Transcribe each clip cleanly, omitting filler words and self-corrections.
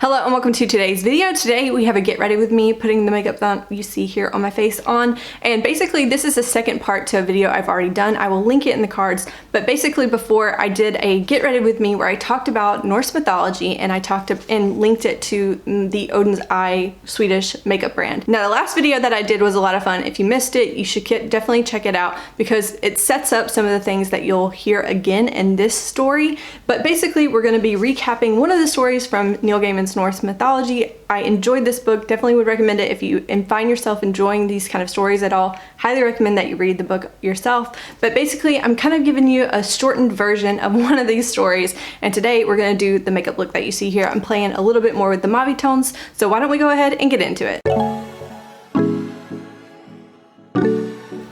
Hello and welcome to today's video. Today we have a get ready with me putting the makeup that you see here on my face on, and basically this is the second part to a video I've already done. I will link it in the cards, but basically before I did a get ready with me where I talked about Norse mythology and I talked and linked it to the Oden's Eye Swedish makeup brand. Now the last video that I did was a lot of fun. If you missed it, you should definitely check it out because it sets up some of the things that you'll hear again in this story. But basically we're going to be recapping one of the stories from Neil Gaiman's Norse Mythology. I enjoyed this book, definitely would recommend it if you find yourself enjoying these kind of stories at all. Highly recommend that you read the book yourself. But basically I'm kind of giving you a shortened version of one of these stories, and today we're going to do the makeup look that you see here. I'm playing a little bit more with the mauve tones, so why don't we go ahead and get into it.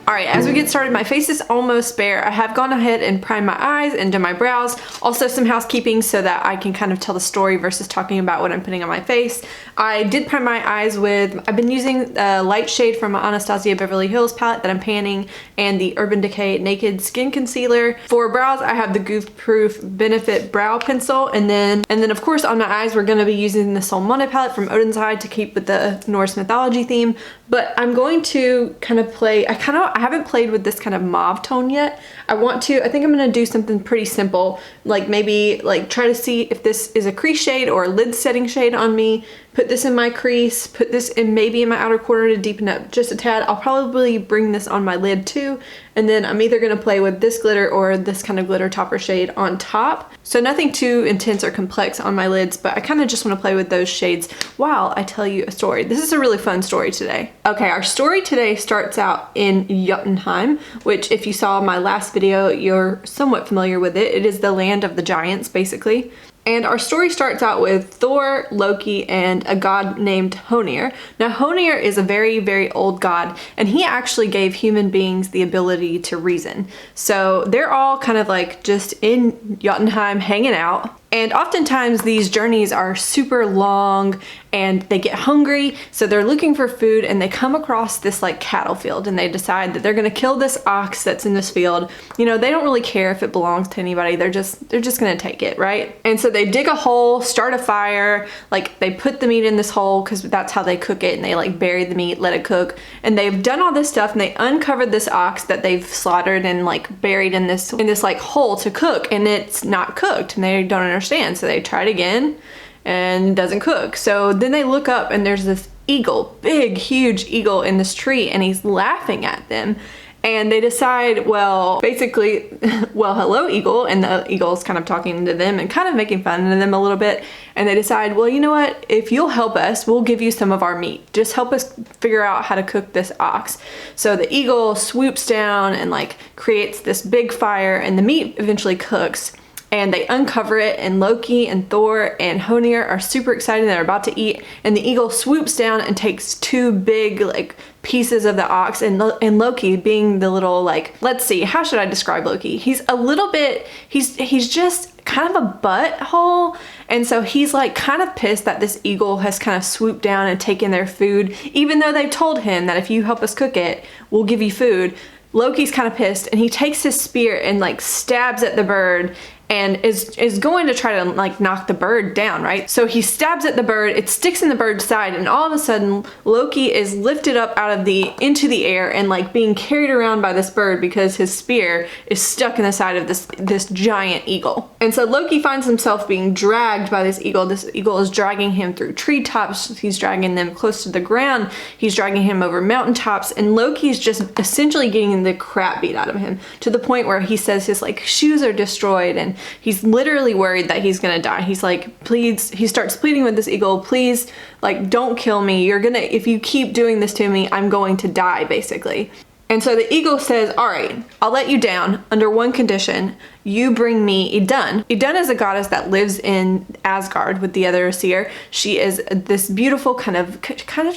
Alright, as we get started, my face is almost bare. I have gone ahead and primed my eyes and done my brows. Also some housekeeping so that I can kind of tell the story versus talking about what I'm putting on my face. I did prime my eyes with, I've been using a light shade from my Anastasia Beverly Hills palette that I'm panning, and the Urban Decay Naked Skin Concealer. For brows, I have the Goof Proof Benefit Brow Pencil, and then of course on my eyes we're going to be using the Solmåne palette from Oden's Eye to keep with the Norse mythology theme. But I'm going to kind of play, I haven't played with this kind of mauve tone yet. I think I'm gonna do something pretty simple, like maybe like try to see if this is a crease shade or a lid setting shade on me. Put this in my crease, put this in maybe in my outer corner to deepen up just a tad. I'll probably bring this on my lid too, and then I'm either gonna play with this glitter or this kind of glitter topper shade on top. So nothing too intense or complex on my lids, but I kind of just want to play with those shades while I tell you a story. This is a really fun story today. Okay, our story today starts out in Jotunheim, which if you saw my last video, you're somewhat familiar with it. It is the land of the giants, basically. And our story starts out with Thor, Loki, and a god named Honir. Now Honir is a very, very old god, and he actually gave human beings the ability to reason. So they're all kind of like just in Jotunheim hanging out. And oftentimes these journeys are super long and they get hungry, so they're looking for food and they come across this like cattle field and they decide that they're gonna kill this ox that's in this field. You know, they don't really care if it belongs to anybody, they're just gonna take it, right? And so they dig a hole, start a fire, like they put the meat in this hole because that's how they cook it, and they like bury the meat, let it cook, and they've done all this stuff and they uncovered this ox that they've slaughtered and like buried in this like hole to cook, and it's not cooked and they don't understand, so they try it again and it doesn't cook. So then they look up and there's this eagle, big huge eagle in this tree, and he's laughing at them, and they decide, well, basically, well, hello eagle, and the eagle's kind of talking to them and kind of making fun of them a little bit, and they decide, well, you know what, if you'll help us, we'll give you some of our meat. Just help us figure out how to cook this ox. So the eagle swoops down and like creates this big fire, and the meat eventually cooks. And they uncover it, and Loki and Thor and Honir are super excited. They're about to eat, and the eagle swoops down and takes two big like pieces of the ox, and Loki, being the little like, let's see, how should I describe Loki? He's a little bit, he's just kind of a butthole, and so he's like kind of pissed that this eagle has kind of swooped down and taken their food, even though they've told him that if you help us cook it, we'll give you food. Loki's kind of pissed, and he takes his spear and like stabs at the bird, and is going to try to like knock the bird down, right? So he stabs at the bird, it sticks in the bird's side, and all of a sudden Loki is lifted up into the air and like being carried around by this bird because his spear is stuck in the side of this giant eagle. And so Loki finds himself being dragged by this eagle. This eagle is dragging him through treetops, he's dragging them close to the ground, he's dragging him over mountaintops, and Loki's just essentially getting the crap beat out of him to the point where he says his like shoes are destroyed, and he's literally worried that he's gonna die. He's like, please, he starts pleading with this eagle, please, like, don't kill me. If you keep doing this to me, I'm going to die, basically. And so the eagle says, all right, I'll let you down under one condition. You bring me Idun. Idun is a goddess that lives in Asgard with the other Aesir. She is this beautiful kind of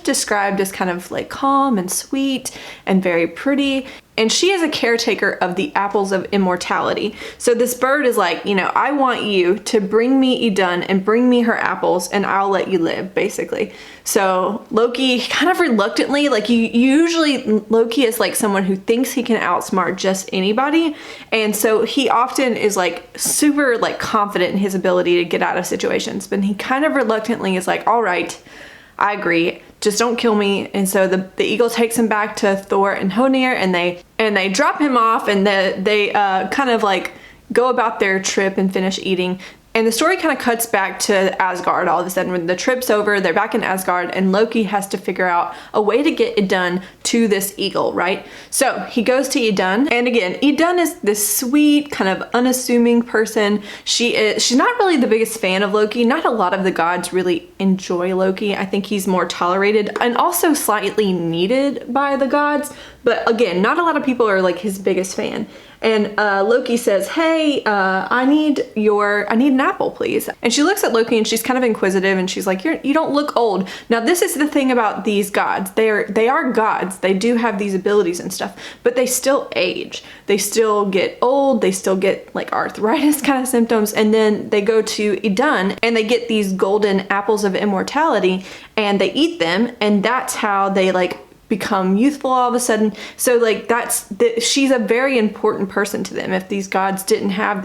described as kind of like calm and sweet and very pretty. And she is a caretaker of the apples of immortality. So this bird is like, you know, I want you to bring me Idun and bring me her apples, and I'll let you live, basically. So Loki kind of reluctantly, like usually Loki is like someone who thinks he can outsmart just anybody. And so he often often is like super like confident in his ability to get out of situations, but he kind of reluctantly is like, all right, I agree, just don't kill me. And so the eagle takes him back to Thor and Honir, and they drop him off, and they kind of like go about their trip and finish eating. And the story kind of cuts back to Asgard all of a sudden. When the trip's over, they're back in Asgard, and Loki has to figure out a way to get Idun to this eagle, right? So he goes to Idun, and again, Idun is this sweet, kind of unassuming person. She's not really the biggest fan of Loki. Not a lot of the gods really enjoy Loki. I think he's more tolerated and also slightly needed by the gods. But again, not a lot of people are like his biggest fan. And Loki says, hey, I need an apple, please. And she looks at Loki, and she's kind of inquisitive, and she's like, you don't look old. Now, this is the thing about these gods. They are gods. They do have these abilities and stuff, but they still age. They still get old. They still get like arthritis kind of symptoms. And then they go to Idun, and they get these golden apples of immortality, and they eat them. And that's how they like become youthful all of a sudden. So like she's a very important person to them. If these gods didn't have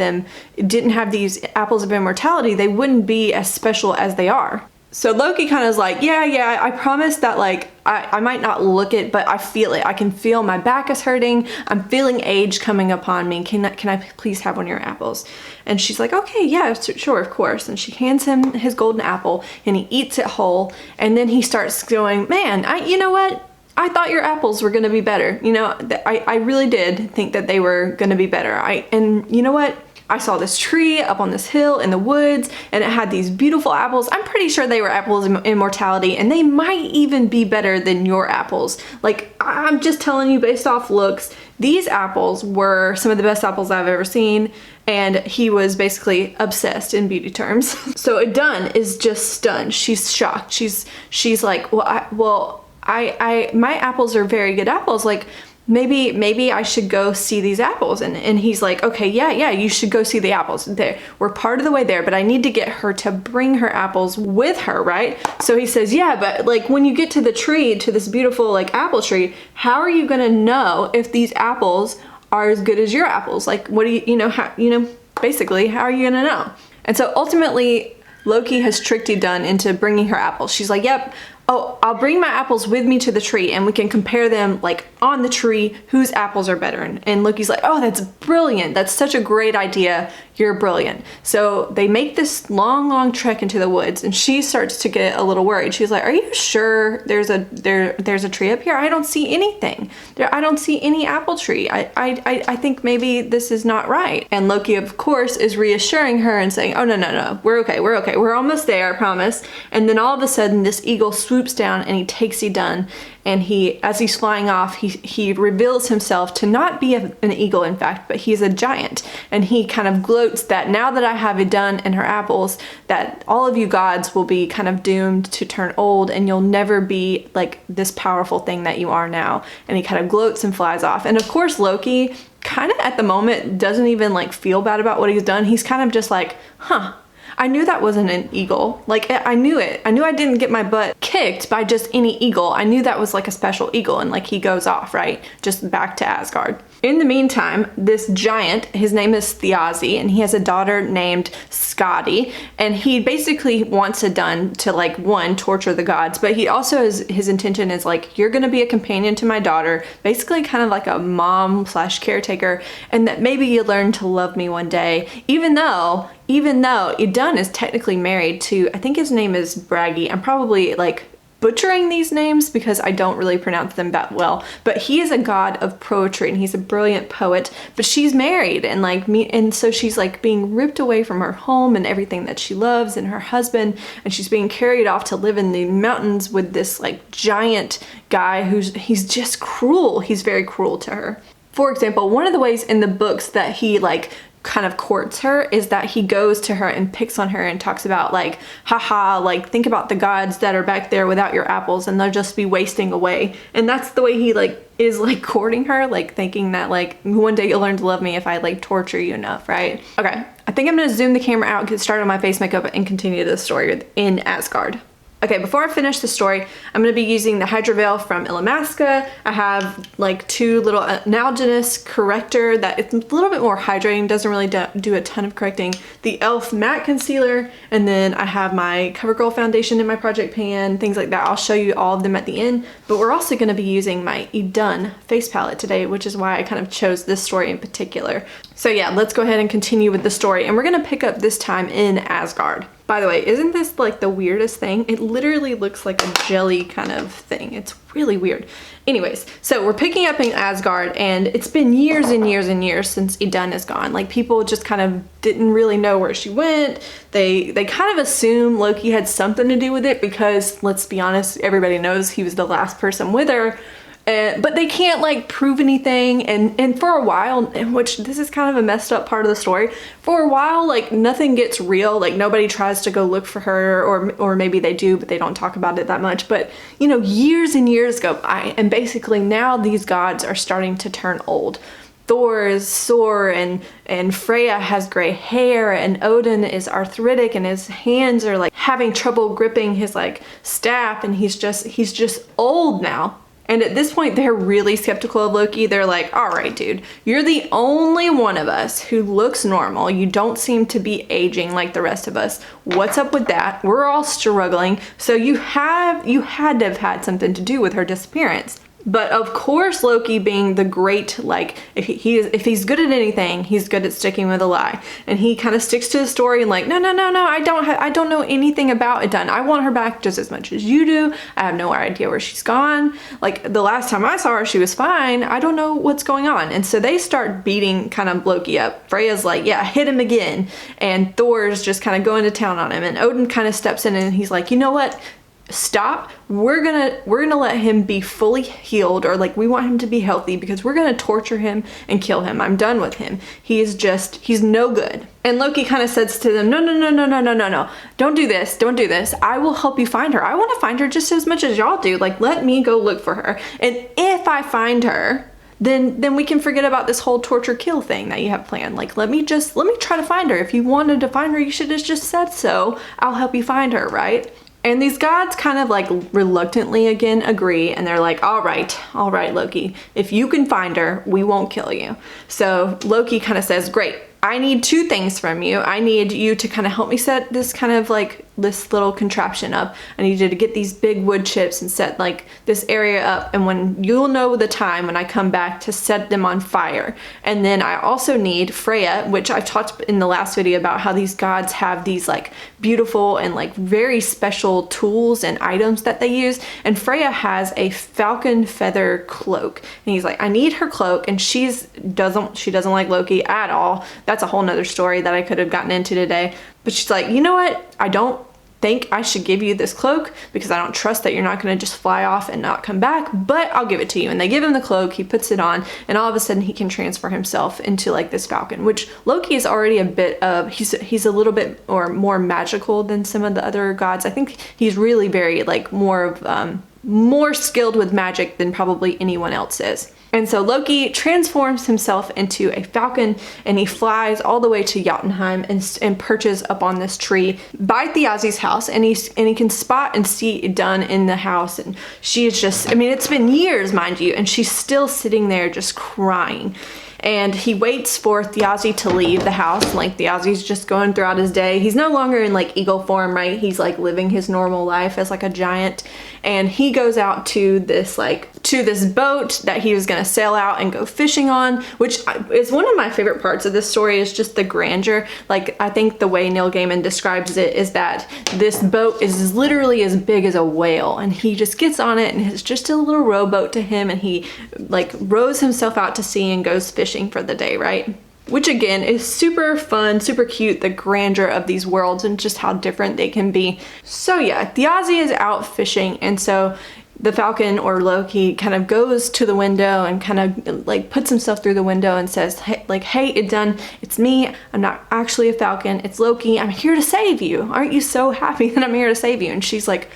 these apples of immortality, they wouldn't be as special as they are. So Loki kind of is like, yeah, I promise that like I might not look it, but I feel it. I can feel my back is hurting. I'm feeling age coming upon me. Can I please have one of your apples? And she's like, okay, yeah, sure, of course. And she hands him his golden apple, and he eats it whole. And then he starts going, man, you know what? I thought your apples were going to be better. You know, I really did think that they were going to be better. And you know what? I saw this tree up on this hill in the woods, and it had these beautiful apples. I'm pretty sure they were apples of immortality, and they might even be better than your apples. Like, I'm just telling you based off looks, these apples were some of the best apples I've ever seen. And he was basically obsessed in beauty terms. So Idun is just stunned. She's shocked. She's like, my apples are very good apples. Like, maybe I should go see these apples. And he's like, okay, yeah, you should go see the apples. We're part of the way there, but I need to get her to bring her apples with her, right? So he says, yeah, but like when you get to the tree, to this beautiful like apple tree, how are you gonna know if these apples are as good as your apples? Like, what do basically, how are you gonna know? And so ultimately, Loki has tricked Idun into bringing her apples. She's like, yep, oh, I'll bring my apples with me to the tree, and we can compare them like on the tree, whose apples are better. And Loki's like, oh, that's brilliant. That's such a great idea. You're brilliant. So they make this long trek into the woods, and she starts to get a little worried. She's like, are you sure there's a tree up here? I don't see anything. I don't see any apple tree. I think maybe this is not right. And Loki, of course, is reassuring her and saying, oh, no, we're okay. We're almost there, I promise. And then all of a sudden, this eagle swoops down, and he takes Idun. And as he's flying off, he reveals himself to not be an eagle, in fact, but he's a giant. And he kind of gloats that now that I have Idun and her apples, that all of you gods will be kind of doomed to turn old, and you'll never be like this powerful thing that you are now. And he kind of gloats and flies off. And of course, Loki kind of at the moment doesn't even like feel bad about what he's done. He's kind of just like, huh. I knew that wasn't an eagle. Like, I knew it. I knew I didn't get my butt kicked by just any eagle. I knew that was like a special eagle, and like he goes off, right? Just back to Asgard. In the meantime, this giant, his name is Thiazi, and he has a daughter named Skadi, and he basically wants Idun to like, one, torture the gods, but he also his intention is like, you're gonna be a companion to my daughter, basically kind of like a mom / caretaker, and that maybe you learn to love me one day, even though Idun is technically married to, I think his name is Bragi. I'm probably like butchering these names because I don't really pronounce them that well, but he is a god of poetry, and he's a brilliant poet, but she's married, and like me, and so she's like being ripped away from her home and everything that she loves and her husband, and she's being carried off to live in the mountains with this like giant guy he's just cruel. He's very cruel to her. For example, one of the ways in the books that he like kind of courts her is that he goes to her and picks on her and talks about like, haha, like think about the gods that are back there without your apples, and they'll just be wasting away. And that's the way he like is like courting her, like thinking that like one day you'll learn to love me if I like torture you enough, right? Okay, I think I'm gonna zoom the camera out, get started on my face makeup, and continue the story in Asgard. Okay, before I finish the story, I'm going to be using the Hydra Veil from Illamasqua. I have like 2 little Algenist corrector that it's a little bit more hydrating, doesn't really do a ton of correcting. The e.l.f. matte concealer, and then I have my CoverGirl foundation in my project pan, things like that. I'll show you all of them at the end, but we're also going to be using my Idun face palette today, which is why I kind of chose this story in particular. So yeah, let's go ahead and continue with the story, and we're going to pick up this time in Asgard. By the way, isn't this like the weirdest thing? It literally looks like a jelly kind of thing. It's really weird. Anyways, so we're picking up in Asgard, and it's been years and years and years since Idun is gone. Like, people just kind of didn't really know where she went. They kind of assume Loki had something to do with it because, let's be honest, everybody knows he was the last person with her. But they can't like prove anything, and for a while, which this is kind of a messed up part of the story, for a while like nothing gets real, like nobody tries to go look for her, or maybe they do but they don't talk about it that much. But you know, years and years go by, and basically now these gods are starting to turn old. Thor is sore, and Freya has gray hair, and Odin is arthritic and his hands are like having trouble gripping his like staff, and he's just old now. And at this point, they're really skeptical of Loki. They're like, all right, dude, you're the only one of us who looks normal. You don't seem to be aging like the rest of us. What's up with that? We're all struggling. So you had to have had something to do with her disappearance. But of course, Loki, being the great, like, if he's good at anything, he's good at sticking with a lie. And he kind of sticks to the story and like, no, I don't know anything about Idun. I want her back just as much as you do. I have no idea where she's gone. Like, the last time I saw her, she was fine. I don't know what's going on. And so they start beating kind of Loki up. Freya's like, yeah, hit him again. And Thor's just kind of going to town on him. And Odin kind of steps in and he's like, you know what? Stop. We're gonna let him be fully healed, or like, we want him to be healthy because we're gonna torture him and kill him. I'm done with him. He's no good. And Loki kind of says to them, no, don't do this. I will help you find her. I want to find her just as much as y'all do. Like, let me go look for her, and if I find her, then we can forget about this whole torture kill thing that you have planned. Like, let me try to find her. If you wanted to find her, you should have just said so. I'll help you find her, right? And these gods kind of like reluctantly again agree, and they're like, all right, Loki, if you can find her, we won't kill you. So Loki kind of says, great, I need 2 things from you. I need you to kind of help me set this kind of like this little contraption up. I need you to get these big wood chips and set like this area up, and when you'll know the time when I come back to set them on fire. And then I also need Freya, which I've talked in the last video about how these gods have these like beautiful and like very special tools and items that they use, and Freya has a falcon feather cloak, and he's like, I need her cloak, and she doesn't like Loki at all. That's a whole nother story that I could have gotten into today. But she's like, you know what? I don't think I should give you this cloak because I don't trust that you're not going to just fly off and not come back, but I'll give it to you. And they give him the cloak, he puts it on, and all of a sudden he can transfer himself into like this falcon, which Loki is already a bit of, he's a little bit or more magical than some of the other gods. I think he's really very like more skilled with magic than probably anyone else is. And so Loki transforms himself into a falcon, and he flies all the way to Jotunheim and perches up on this tree by Thiazi's house, and he can spot and see Idun in the house, and she is just, I mean, it's been years, mind you, and she's still sitting there just crying. And he waits for Thiazi to leave the house. Like, Thiazi's just going throughout his day. He's no longer in like eagle form, right? He's like living his normal life as like a giant. And he goes out to this boat that he was gonna sail out and go fishing on, which is one of my favorite parts of this story, is just the grandeur. Like, I think the way Neil Gaiman describes it is that this boat is literally as big as a whale, and he just gets on it, and it's just a little rowboat to him, and he like rows himself out to sea and goes fishing for the day, right? Which again is super fun, super cute, the grandeur of these worlds and just how different they can be. So yeah, Thiazi is out fishing, and so the falcon, or Loki, kind of goes to the window and kind of like puts himself through the window and says, hey Idun, it's me. I'm not actually a falcon, it's Loki. I'm here to save you. Aren't you so happy that I'm here to save you? And she's like,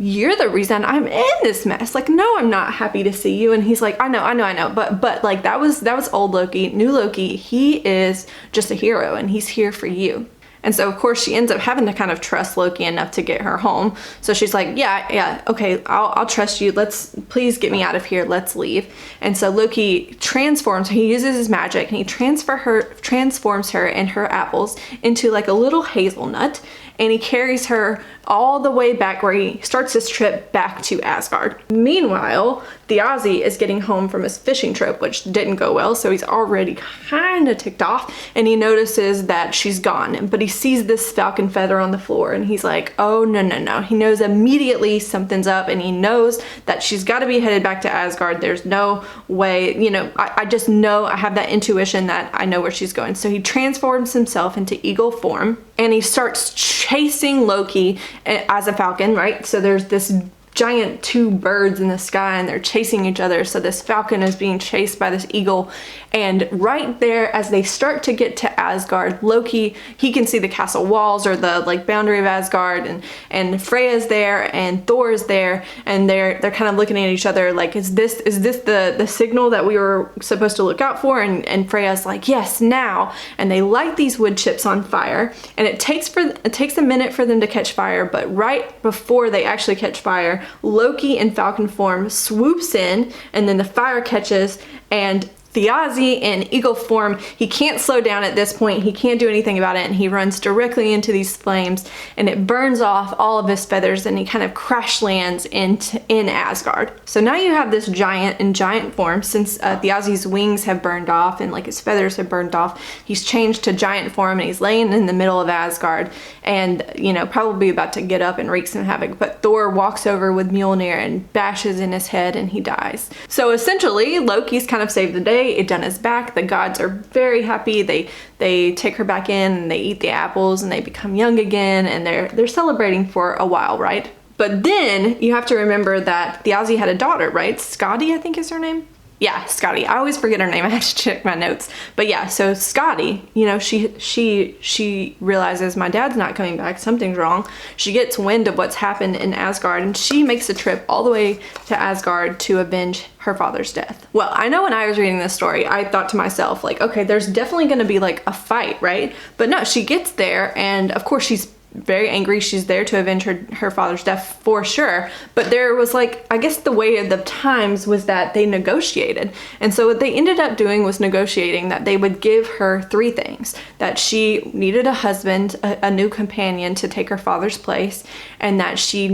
you're the reason I'm in this mess. Like, no, I'm not happy to see you. And he's like, I know. But like, that was old Loki. New Loki, he is just a hero, and he's here for you. And so of course she ends up having to kind of trust Loki enough to get her home. So she's like, yeah, okay, I'll trust you. Please get me out of here. Let's leave. And so Loki transforms, he uses his magic and he transforms her and her apples into like a little hazelnut. And he carries her all the way back where he starts his trip back to Asgard. Meanwhile, Thiazi is getting home from his fishing trip, which didn't go well, so he's already kind of ticked off, and he notices that she's gone, but he sees this falcon feather on the floor, and he's like, oh, no. He knows immediately something's up, and he knows that she's got to be headed back to Asgard. There's no way, you know, I just know, I have that intuition that I know where she's going. So he transforms himself into eagle form, and he starts chasing Loki as a falcon, right? So there's this giant two birds in the sky and they're chasing each other. So this falcon is being chased by this eagle, and right there as they start to get to Asgard, Loki, he can see the castle walls or the like boundary of Asgard, and Freya's there and Thor is there, and they're kind of looking at each other like, is this the signal that we were supposed to look out for? And Freya's like, yes, now. And they light these wood chips on fire, and it takes a minute for them to catch fire, but right before they actually catch fire, Loki in falcon form swoops in, and then the fire catches, and Thiazi in eagle form, he can't slow down at this point, he can't do anything about it, and he runs directly into these flames, and it burns off all of his feathers, and he kind of crash lands in Asgard. So now you have this giant in giant form. Since Thiazi's wings have burned off and like his feathers have burned off, he's changed to giant form, and he's laying in the middle of Asgard, and you know, probably about to get up and wreak some havoc, but Thor walks over with Mjolnir and bashes in his head, and he dies. So essentially Loki's kind of saved the day. Idun is back. The gods are very happy. They take her back in and they eat the apples and they become young again, and they're celebrating for a while, right? But then you have to remember that Thiazi had a daughter, right? Scotty, I think is her name. Yeah, Scotty. I always forget her name. I have to check my notes. But yeah, so Scotty, you know, she realizes my dad's not coming back. Something's wrong. She gets wind of what's happened in Asgard, and she makes a trip all the way to Asgard to avenge her father's death. Well, I know when I was reading this story, I thought to myself, like, okay, there's definitely going to be like a fight, right? But no, she gets there, and of course she's very angry. She's there to avenge her father's death for sure, but there was like, I guess the way of the times was that they negotiated, and so what they ended up doing was negotiating that they would give her 3 things: that she needed a husband, a new companion to take her father's place, and that she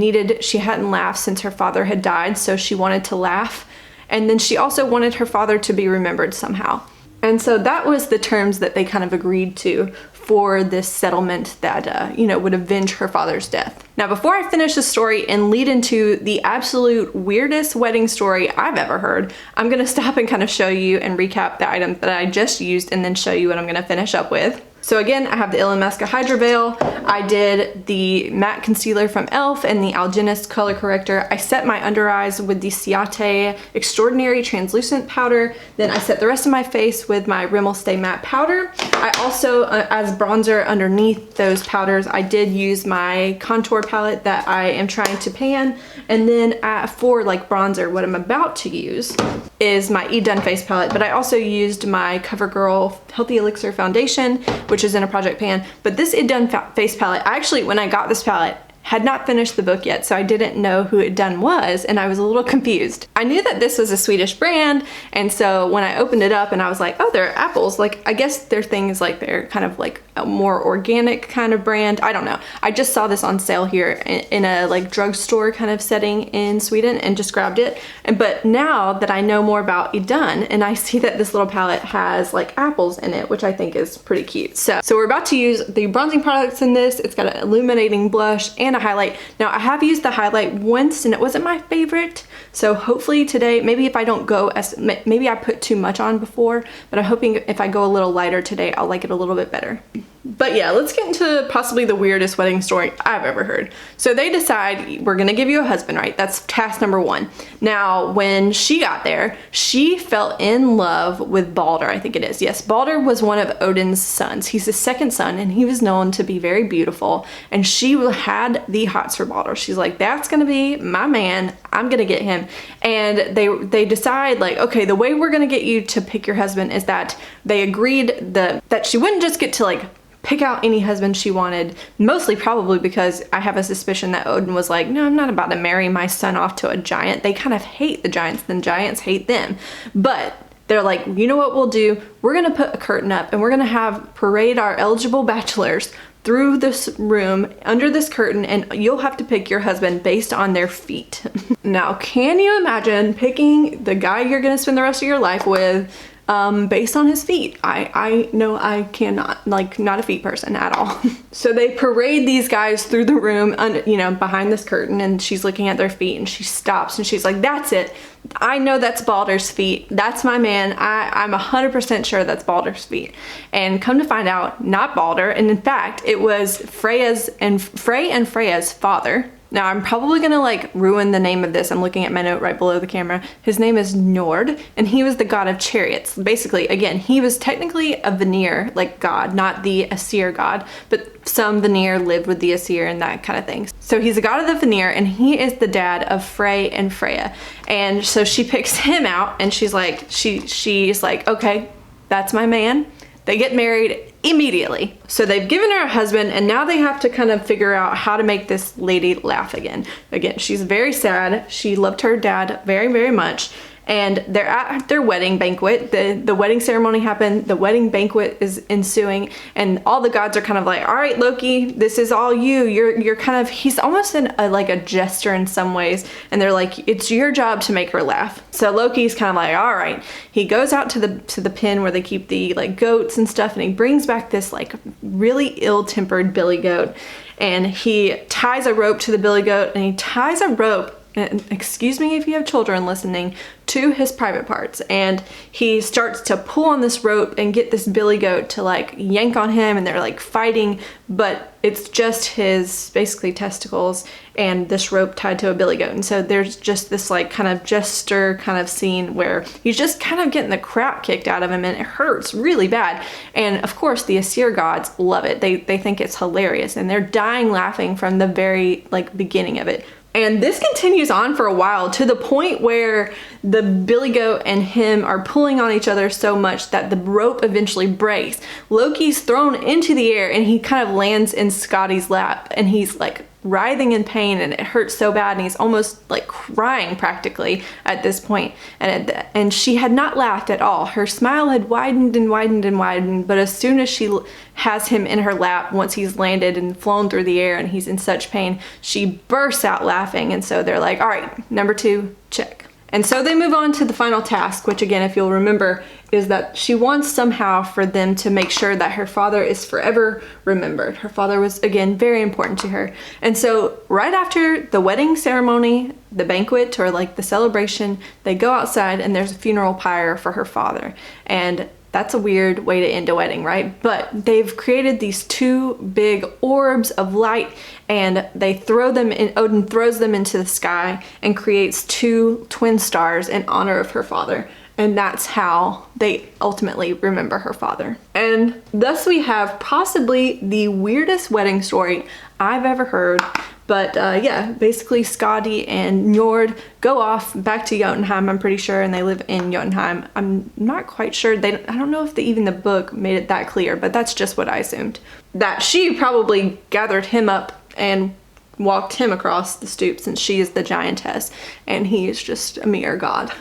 hadn't laughed since her father had died, so she wanted to laugh, and then she also wanted her father to be remembered somehow. And so that was the terms that they kind of agreed to for this settlement that, you know, would avenge her father's death. Now, before I finish the story and lead into the absolute weirdest wedding story I've ever heard, I'm gonna stop and kind of show you and recap the item that I just used, and then show you what I'm gonna finish up with. So again, I have the Illamasqua Hydra Veil. I did the matte concealer from e.l.f. and the Algenist color corrector. I set my under eyes with the Ciate Extraordinary Translucent Powder. Then I set the rest of my face with my Rimmel Stay Matte Powder. I also, as bronzer underneath those powders, I did use my contour palette that I am trying to pan. And then for like bronzer, what I'm about to use is my Idun face palette, but I also used my CoverGirl Healthy Elixir Foundation, which is in a project pan. But this Idun face palette, actually, when I got this palette, had not finished the book yet, so I didn't know who Idun was, and I was a little confused. I knew that this was a Swedish brand, and so when I opened it up and I was like, oh, they're apples. Like, I guess their thing is like they're kind of like a more organic kind of brand. I don't know. I just saw this on sale here in a like drugstore kind of setting in Sweden and just grabbed it. But now that I know more about Idun, and I see that this little palette has like apples in it, which I think is pretty cute. So we're about to use the bronzing products in this. It's got an illuminating blush and a highlight. Now, I have used the highlight once and it wasn't my favorite, so hopefully today, maybe if I don't go as, maybe I put too much on before, but I'm hoping if I go a little lighter today, I'll like it a little bit better. But yeah, let's get into possibly the weirdest wedding story I've ever heard. So they decide, we're gonna give you a husband, right? That's task number 1. Now, when she got there, she fell in love with Balder, I think it is. Yes, Balder was one of Odin's sons. He's his second son, and he was known to be very beautiful, and she had the hots for Balder. She's like, that's gonna be my man, I'm gonna get him. And they decide, like, okay, the way we're gonna get you to pick your husband is that they agreed that she wouldn't just get to like pick out any husband she wanted, mostly probably because I have a suspicion that Odin was like, no, I'm not about to marry my son off to a giant. They kind of hate the giants, then giants hate them. But they're like, you know what we'll do? We're gonna put a curtain up and we're gonna have parade our eligible bachelors through this room under this curtain, and you'll have to pick your husband based on their feet. Now, can you imagine picking the guy you're gonna spend the rest of your life with based on his feet? I know I cannot, like, not a feet person at all. So they parade these guys through the room, you know, behind this curtain, and she's looking at their feet and she stops and she's like, that's it. I know that's Baldur's feet. That's my man. I'm 100% sure that's Baldur's feet. And come to find out, not Baldur. And in fact, it was Frey and Freya's father. Now, I'm probably gonna like ruin the name of this. I'm looking at my note right below the camera. His name is Njord, and he was the god of chariots. Basically, again, he was technically a Vanir, like god, not the Aesir god, but some Vanir lived with the Aesir and that kind of thing. So he's a god of the Vanir, and he is the dad of Frey and Freya. And so she picks him out, and she's like, she's like, okay, that's my man. They get married immediately. So they've given her a husband, and now they have to kind of figure out how to make this lady laugh again. Again, she's very sad. She loved her dad very, very much. And they're at their wedding banquet. The wedding ceremony happened. The wedding banquet is ensuing, and all the gods are kind of like, all right, Loki, this is all you. You're kind of, he's almost like a jester in some ways, and they're like, it's your job to make her laugh. So Loki's kind of like, all right. He goes out to the pen where they keep the like goats and stuff, and he brings back this like really ill-tempered billy goat, and he ties a rope to the billy goat, and he ties a rope, and excuse me if you have children listening, to his private parts, and he starts to pull on this rope and get this billy goat to like yank on him, and they're like fighting, but it's just his basically testicles and this rope tied to a billy goat. And so there's just this like kind of jester kind of scene where he's just kind of getting the crap kicked out of him, and it hurts really bad. And of course the Aesir gods love it. They think it's hilarious, and they're dying laughing from the very like beginning of it. And this continues on for a while, to the point where the billy goat and him are pulling on each other so much that the rope eventually breaks. Loki's thrown into the air, and he kind of lands in Scotty's lap, and he's like writhing in pain, and it hurts so bad, and he's almost like crying practically at this point. And she had not laughed at all. Her smile had widened and widened and widened, but as soon as she has him in her lap, once he's landed and flown through the air and he's in such pain, she bursts out laughing. And so they're like, all right, number 2, check. And so they move on to the final task, which again, if you'll remember, is that she wants somehow for them to make sure that her father is forever remembered. Her father was, again, very important to her. And so right after the wedding ceremony, the banquet, or like the celebration, they go outside and there's a funeral pyre for her father. And that's a weird way to end a wedding, right? But they've created these 2 big orbs of light, and they throw them in. Odin throws them into the sky and creates 2 twin stars in honor of her father. And that's how they ultimately remember her father. And thus we have possibly the weirdest wedding story I've ever heard. But yeah, basically Skadi and Njord go off back to Jotunheim, I'm pretty sure, and they live in Jotunheim. I'm not quite sure. I don't know if even the book made it that clear, but that's just what I assumed. That she probably gathered him up and walked him across the stoop, since she is the giantess and he is just a mere god.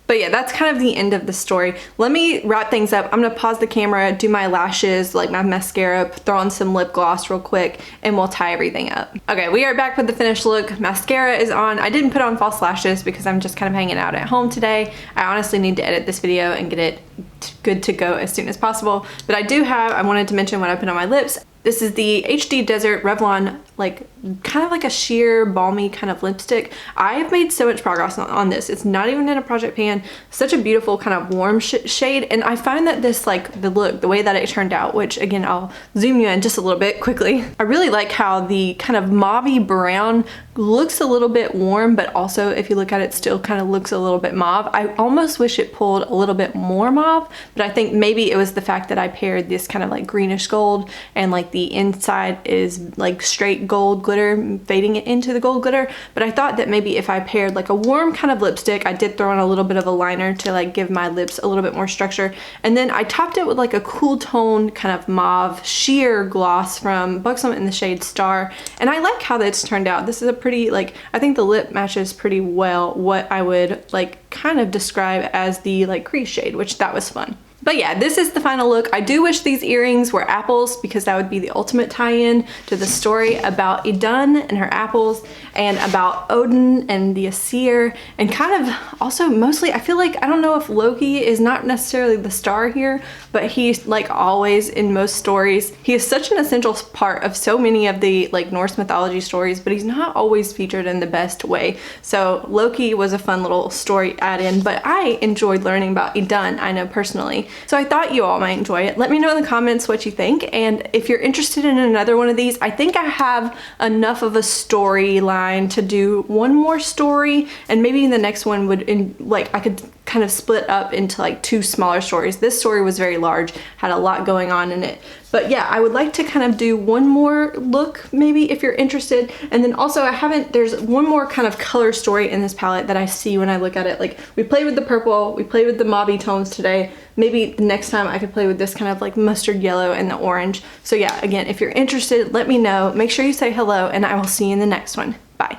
But yeah, that's kind of the end of the story. Let me wrap things up. I'm gonna pause the camera, do my lashes, like my mascara, throw on some lip gloss real quick, and we'll tie everything up. Okay, we are back with the finished look. Mascara is on. I didn't put on false lashes because I'm just kind of hanging out at home today. I honestly need to edit this video and get it good to go as soon as possible. But I wanted to mention what I put on my lips. This is the HD Desert Revlon, like kind of like a sheer balmy kind of lipstick. I have made so much progress on this. It's not even in a project pan. Such a beautiful kind of warm shade, and I find that this, like the way that it turned out, which again I'll zoom you in just a little bit quickly. I really like how the kind of mauvey brown looks a little bit warm, but also if you look at it, still kind of looks a little bit mauve. I almost wish it pulled a little bit more mauve, but I think maybe it was the fact that I paired this kind of like greenish gold, and like the inside is like straight gold glitter, fading it into the gold glitter. But I thought that maybe if I paired like a warm kind of lipstick, I did throw on a little bit of a liner to like give my lips a little bit more structure. And then I topped it with like a cool tone kind of mauve sheer gloss from Buxom in the shade Star. And I like how that's turned out. This is a pretty, like, I think the lip matches pretty well what I would like kind of describe as the like crease shade, which that was fun. But yeah, this is the final look. I do wish these earrings were apples because that would be the ultimate tie-in to the story about Idun and her apples and about Oden and the Aesir, and kind of also mostly, I feel like, I don't know if Loki is not necessarily the star here, but he's like always in most stories. He is such an essential part of so many of the like Norse mythology stories, but he's not always featured in the best way. So Loki was a fun little story add-in, but I enjoyed learning about Idun, I know personally. So I thought you all might enjoy it. Let me know in the comments what you think, and if you're interested in another one of these, I think I have enough of a storyline to do one more story, and maybe the next one would, I could kind of split up into like 2 smaller stories. This story was very large, had a lot going on in it. But yeah, I would like to kind of do one more look maybe if you're interested. And then also there's one more kind of color story in this palette that I see when I look at it. Like, we played with the purple, we played with the mauve tones today. Maybe the next time I could play with this kind of like mustard yellow and the orange. So yeah, again, if you're interested, let me know. Make sure you say hello, and I will see you in the next one. Bye.